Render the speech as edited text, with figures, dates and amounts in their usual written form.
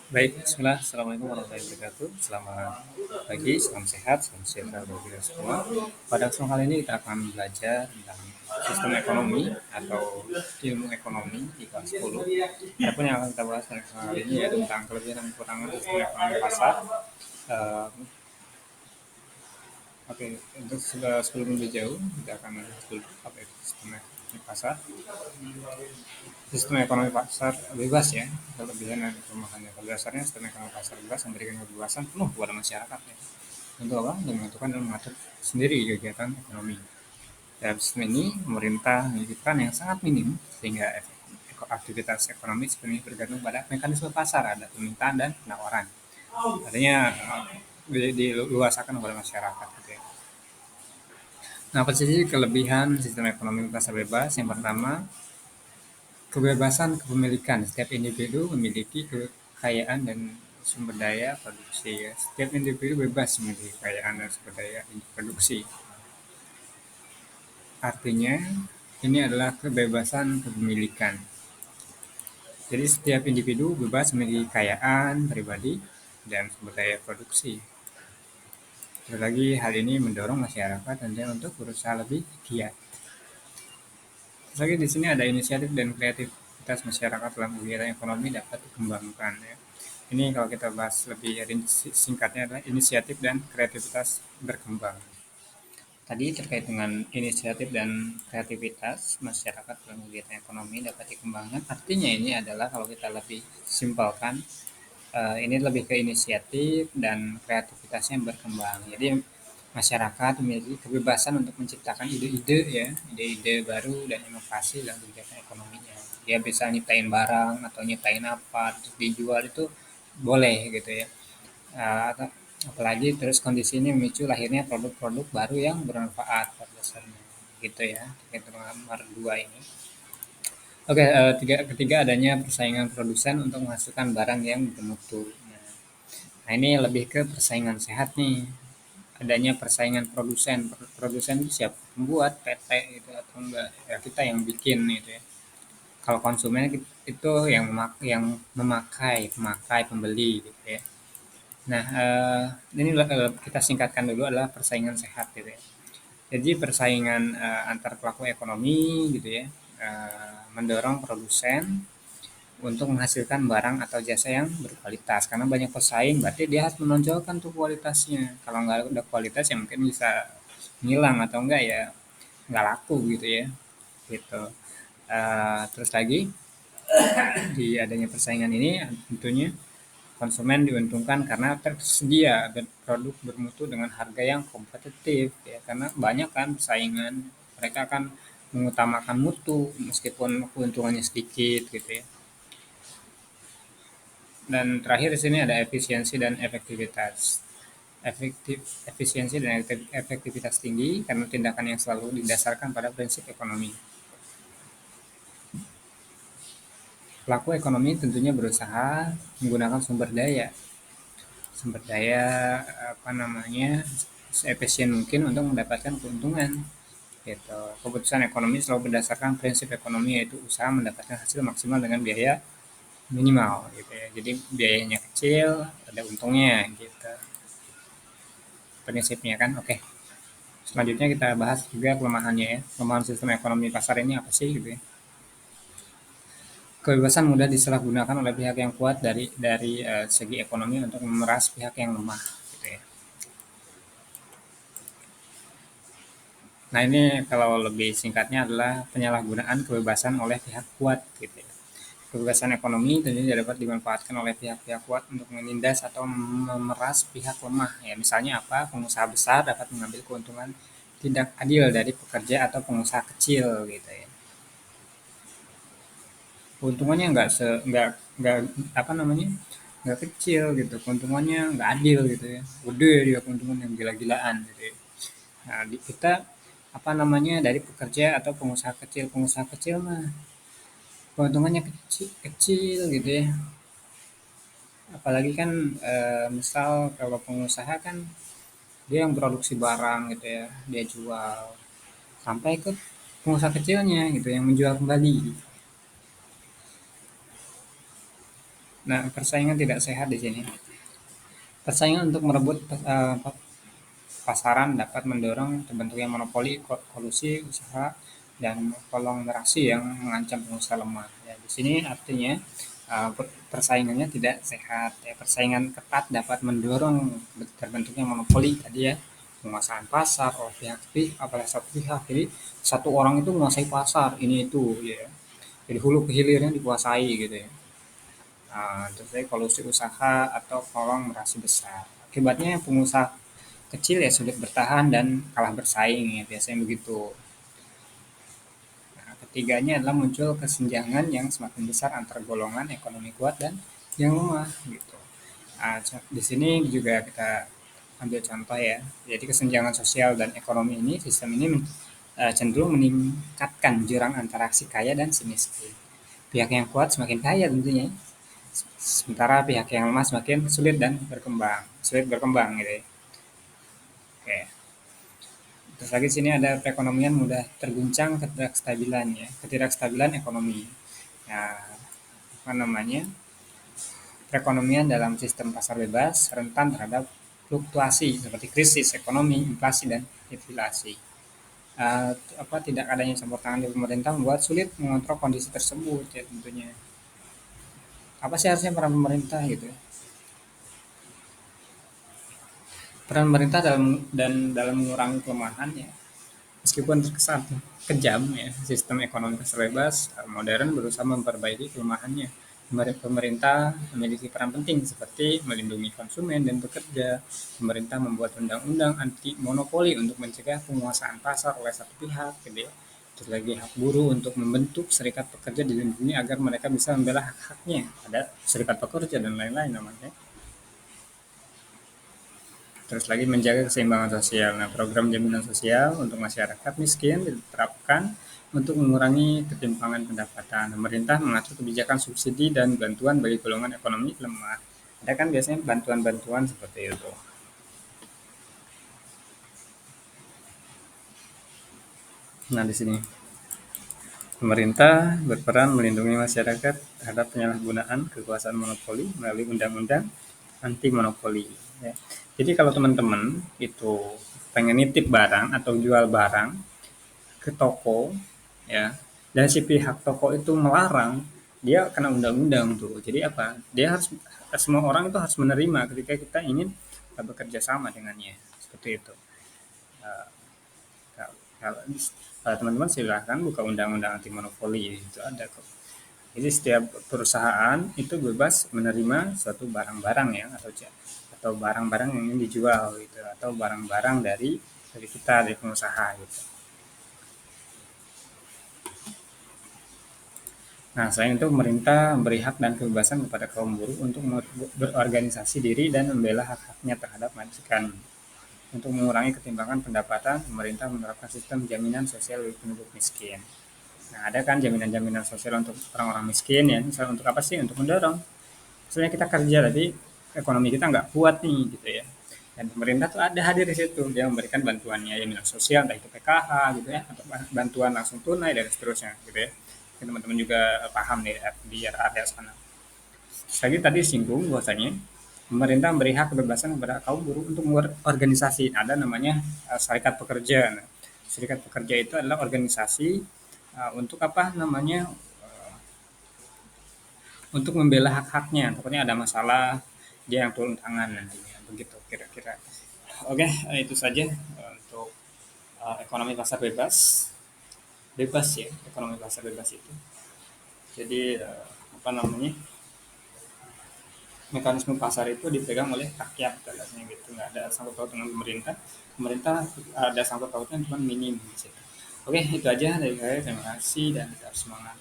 Baik, bismillah. Assalamualaikum warahmatullahi wabarakatuh. Selamat pagi, salam sehat, salam sejahtera bagi kita semua. Pada kesempatan kali ini kita akan belajar tentang sistem ekonomi atau ilmu ekonomi di kelas 10. Adapun yang akan kita bahas pada kesempatan kali ini yaitu tentang kelebihan dan kekurangan sistem ekonomi pasar. Eh, Oke, untuk sebelum lebih jauh, kita akan bahas dulu apa itu sistem ekonomi pasar. Sistem ekonomi pasar bebas ya, kelebihan dan kelemahannya. Pada dasarnya sistem ekonomi pasar bebas memberikan kebebasan penuh kepada masyarakat ya. Untuk apa? Untuk menentukan dan mengatur sendiri kegiatan ekonomi. Dalam sistem ini, pemerintah memiliki peran yang sangat minim sehingga aktivitas ekonomi sebenarnya bergantung pada mekanisme pasar, ada permintaan dan penawaran. Artinya diluaskan kepada masyarakat gitu ya. Nah, apa sih kelebihan sistem ekonomi pasar bebas? Yang pertama, kebebasan kepemilikan. Setiap individu memiliki kekayaan dan sumber daya produksi. Ya. Setiap individu bebas memiliki kekayaan dan sumber daya produksi. Artinya, ini adalah kebebasan kepemilikan. Jadi setiap individu bebas memiliki kekayaan pribadi dan sumber daya produksi. Terus lagi, hal ini mendorong masyarakat tentunya untuk berusaha lebih giat. Terus lagi di sini ada inisiatif dan kreativitas masyarakat dalam kegiatan ekonomi dapat dikembangkan ya. Ini kalau kita bahas lebih singkatnya adalah inisiatif dan kreativitas berkembang. Tadi terkait dengan inisiatif dan kreativitas masyarakat dalam kegiatan ekonomi dapat dikembangkan. Artinya ini adalah kalau kita lebih simpelkan, ini lebih ke inisiatif dan kreativitasnya berkembang. Jadi masyarakat memiliki kebebasan untuk menciptakan ide-ide ya, ide-ide baru dan inovasi dalam kegiatan ekonominya. Dia bisa nyiptain barang atau nyiptain apa terus dijual itu boleh gitu ya. Apalagi terus kondisi ini memicu lahirnya produk-produk baru yang bermanfaat pada dasarnya gitu ya. Itu nomor dua ini. Oke, ketiga adanya persaingan produsen untuk menghasilkan barang yang bermutu. Nah, ini lebih ke persaingan sehat nih. Adanya persaingan produsen. Produsen itu siapa? Pembuat, PT gitu atau enggak? Ya kita yang bikin gitu ya. Kalau konsumen itu yang memakai, pemakai, pembeli gitu ya. Nah, ini kita singkatkan dulu adalah persaingan sehat gitu ya. Jadi persaingan antar pelaku ekonomi gitu ya, mendorong produsen untuk menghasilkan barang atau jasa yang berkualitas. Karena banyak pesaing, berarti dia harus menonjolkan tuh kualitasnya. Kalau nggak ada kualitas ya mungkin bisa hilang atau enggak ya nggak laku gitu ya. Gitu. Terus lagi di adanya persaingan ini tentunya konsumen diuntungkan karena tersedia produk bermutu dengan harga yang kompetitif ya karena banyak kan saingan mereka akan mengutamakan mutu meskipun keuntungannya sedikit gitu ya. Dan terakhir di sini ada efisiensi dan efektivitas. Efisiensi dan efektivitas tinggi karena tindakan yang selalu didasarkan pada prinsip ekonomi. Pelaku ekonomi tentunya berusaha menggunakan sumber daya apa namanya seefisien mungkin untuk mendapatkan keuntungan. Gitu. Keputusan ekonomi selalu berdasarkan prinsip ekonomi yaitu usaha mendapatkan hasil maksimal dengan biaya minimal gitu ya. Jadi biayanya kecil, ada untungnya gitu. Prinsipnya kan. Oke. Selanjutnya kita bahas juga kelemahannya ya. Kelemahan sistem ekonomi pasar ini apa sih gitu ya. Kebebasan mudah disalahgunakan oleh pihak yang kuat dari segi ekonomi untuk memeras pihak yang lemah gitu ya. Nah ini kalau lebih singkatnya adalah penyalahgunaan kebebasan oleh pihak kuat gitu ya. Kebebasan ekonomi tentunya dapat dimanfaatkan oleh pihak-pihak kuat untuk menindas atau memeras pihak lemah. Ya, misalnya apa? Pengusaha besar dapat mengambil keuntungan tidak adil dari pekerja atau pengusaha kecil gitu ya. Keuntungannya nggak apa namanya nggak kecil gitu. Keuntungannya nggak adil gitu ya. Gede dia keuntungan yang gila-gilaan gitu ya. Nah, kita apa namanya dari pekerja atau pengusaha kecil mah keuntungannya kecil kecil gitu ya. Apalagi kan misal kalau pengusaha kan dia yang produksi barang gitu ya, dia jual sampai ke pengusaha kecilnya gitu yang menjual kembali. Nah, persaingan tidak sehat di sini. Persaingan untuk merebut pasaran dapat mendorong terbentuknya monopoli, kolusi usaha, dan konglomerasi yang mengancam pengusaha lemah. Ya, di sini artinya persaingannya tidak sehat. Ya, persaingan ketat dapat mendorong terbentuknya monopoli tadi ya, penguasaan pasar oleh apalagi satu pihak. Jadi satu orang itu menguasai pasar ini itu ya. Jadi hulu ke hilirnya dikuasai gitu ya. Terus dari kolusi usaha atau konglomerasi besar. Akibatnya pengusaha kecil ya sulit bertahan dan kalah bersaing ya biasanya begitu. Nah, ketiganya adalah muncul kesenjangan yang semakin besar antara golongan ekonomi kuat dan yang lemah gitu. Di sini juga kita ambil contoh ya. Jadi kesenjangan sosial dan ekonomi ini sistem ini cenderung meningkatkan jurang antara si kaya dan si miskin. Pihak yang kuat semakin kaya tentunya, sementara pihak yang lemah semakin sulit berkembang gitu ya. Oke. Terus lagi sini ada perekonomian mudah terguncang ketidakstabilan ekonomi. Nah, apa namanya? Perekonomian dalam sistem pasar bebas rentan terhadap fluktuasi seperti krisis ekonomi, inflasi dan inflasi. Tidak adanya campur tangan dari pemerintah membuat sulit mengontrol kondisi tersebut ya tentunya. Apa sih harusnya peran pemerintah gitu ya? Peran pemerintah dalam mengurangi kelemahan ya. Meskipun terkesan kejam ya, sistem ekonomi pasar bebas modern berusaha memperbaiki kelemahannya. Pemerintah memiliki peran penting seperti melindungi konsumen dan pekerja. Pemerintah membuat undang-undang anti monopoli untuk mencegah penguasaan pasar oleh satu pihak, gitu ya. Terus lagi hak buruh untuk membentuk serikat pekerja dilindungi agar mereka bisa membela hak-haknya. Ada serikat pekerja dan lain-lain namanya. Terus lagi menjaga keseimbangan sosial. Nah, program jaminan sosial untuk masyarakat miskin diterapkan untuk mengurangi ketimpangan pendapatan. Pemerintah mengatur kebijakan subsidi dan bantuan bagi golongan ekonomi lemah. Ada kan biasanya bantuan-bantuan seperti itu. Nah, di sini pemerintah berperan melindungi masyarakat terhadap penyalahgunaan kekuasaan monopoli melalui undang-undang anti monopoli. Ya. Jadi kalau teman-teman itu pengen nitip barang atau jual barang ke toko ya, dan si pihak toko itu melarang, dia kena undang-undang tuh. Jadi apa? Dia harus semua orang itu harus menerima ketika kita ingin bekerja sama dengannya. Seperti itu. Eh, kalau teman-teman silahkan buka undang-undang anti monopoli itu ada kok. Jadi setiap perusahaan itu bebas menerima suatu barang-barang ya atau barang-barang yang ingin dijual gitu atau barang-barang dari kita dari pengusaha gitu. Nah, selain itu pemerintah memberi hak dan kebebasan kepada kaum buruh untuk berorganisasi diri dan membela hak-haknya terhadap majikan. Untuk mengurangi ketimpangan pendapatan, pemerintah menerapkan sistem jaminan sosial bagi penduduk miskin. Nah, ada kan jaminan-jaminan sosial untuk orang-orang miskin ya, misalnya untuk apa sih? Untuk mendorong. Misalnya kita kerja tapi ekonomi kita nggak kuat nih gitu ya. Dan pemerintah tuh ada hadir di situ, dia memberikan bantuannya jaminan sosial, entah itu PKH gitu ya, atau bantuan langsung tunai dan seterusnya gitu ya. Teman-teman juga paham nih di area sana. Saya tadi singgung bahwasanya pemerintah memberi hak kebebasan kepada kaum buruh untuk organisasi. Ada namanya serikat pekerja. Nah, serikat pekerja itu adalah organisasi untuk apa namanya untuk membela hak-haknya. Pokoknya ada masalah dia yang turun tangan nantinya. Begitu kira-kira. Oke, itu saja untuk ekonomi pasar bebas. Bebas ya, ekonomi pasar bebas itu. Jadi apa namanya? Mekanisme pasar itu dipegang oleh rakyat katanya gitu, nggak ada sangkut paut dengan pemerintah. Pemerintah ada sangkut pautnya cuma minim di situ. Oke, itu aja dari saya, terima kasih dan tetap semangat.